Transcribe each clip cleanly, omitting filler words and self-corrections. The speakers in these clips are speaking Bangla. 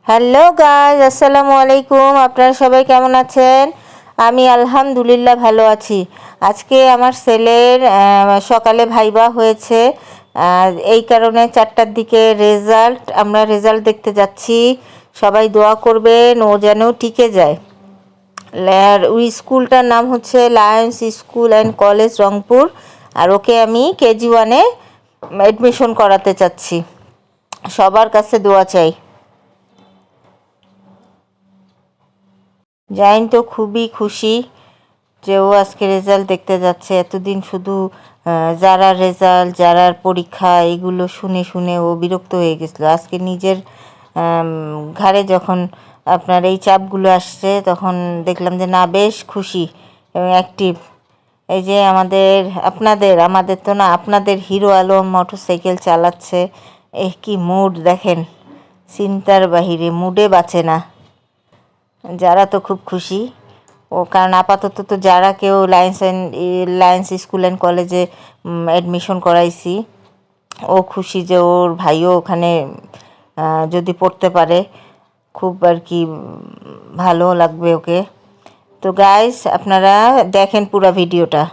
হ্যালো গাইস, আসসালামু আলাইকুম। আপনারা সবাই কেমন আছেন? আমি আলহামদুলিল্লাহ ভালো আছি। আজকে আমার ছেলের সকালে ভাইবা হয়েছে, এই কারণে 4টার দিকে আমরা রেজাল্ট দেখতে যাচ্ছি। সবাই দোয়া করবেন ও যেন টিকে যায়। ওই স্কুলটার নাম হচ্ছে lions school and college Rangpur. আর ওকে আমি KG1-এ অ্যাডমিশন করাতে চাচ্ছি। সবার কাছে দোয়া চাই। জাইন তো খুবই খুশি যে ও আজকে রেজাল্ট দেখতে যাচ্ছে। এতদিন শুধু যারার রেজাল্ট, যারার পরীক্ষা, এগুলো শুনে শুনে ও বিরক্ত হয়ে গেছিলো। আজকে নিজের ঘাড়ে যখন আপনার এই চাপগুলো আসছে, তখন দেখলাম যে না, বেশ খুশি এবং অ্যাক্টিভ। এই যে আমাদের তো না, আপনাদের হিরো আলম মোটরসাইকেল চালাচ্ছে। কি মুড দেখেন, চিন্তার বাহিরে, মুডে বাঁচে না। যারা তো খুব খুশি ও, কারণ আপাতত তো যারা কেউ লায়েন্স স্কুল অ্যান্ড কলেজে অ্যাডমিশন করাইছি। ও খুশি যে ওর ভাইও ওখানে যদি পড়তে পারে, খুব আর কি ভালো লাগবে ওকে। তো গাইস, আপনারা দেখেন পুরো ভিডিওটা।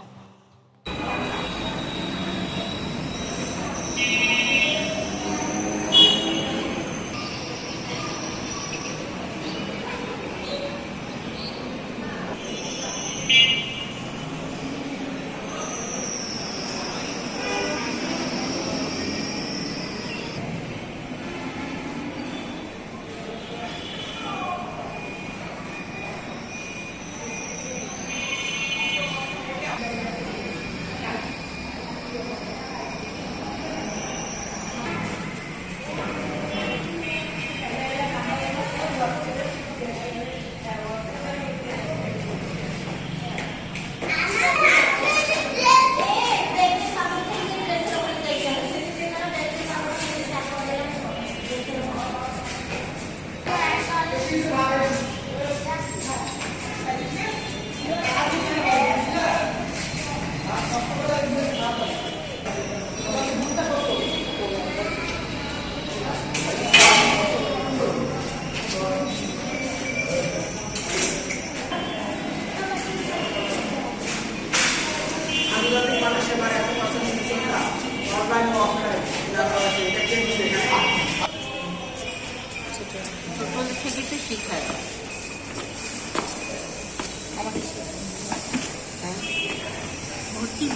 ভর্তি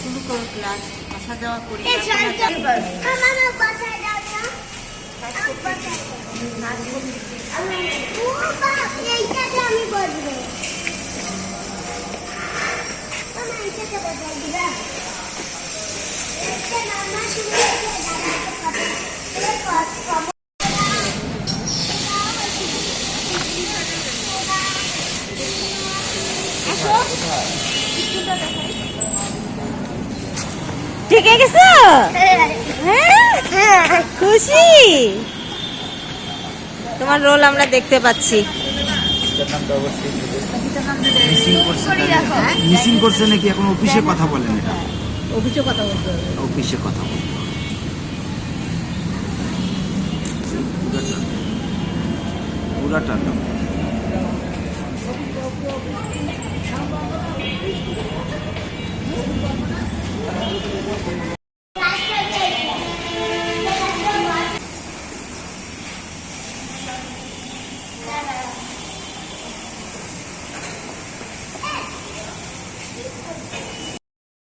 শুরু করো, ক্লাস আসা যাওয়া করি। ঠিক গেছো? খুশি? তোমার রোল আমরা দেখতে পাচ্ছি। মিসিং করছে নাকি? এখন অফিসে কথা বলেন, এটা অফিসে কথা বলতে হবে। অফিসে কথা বলতে পুরাটা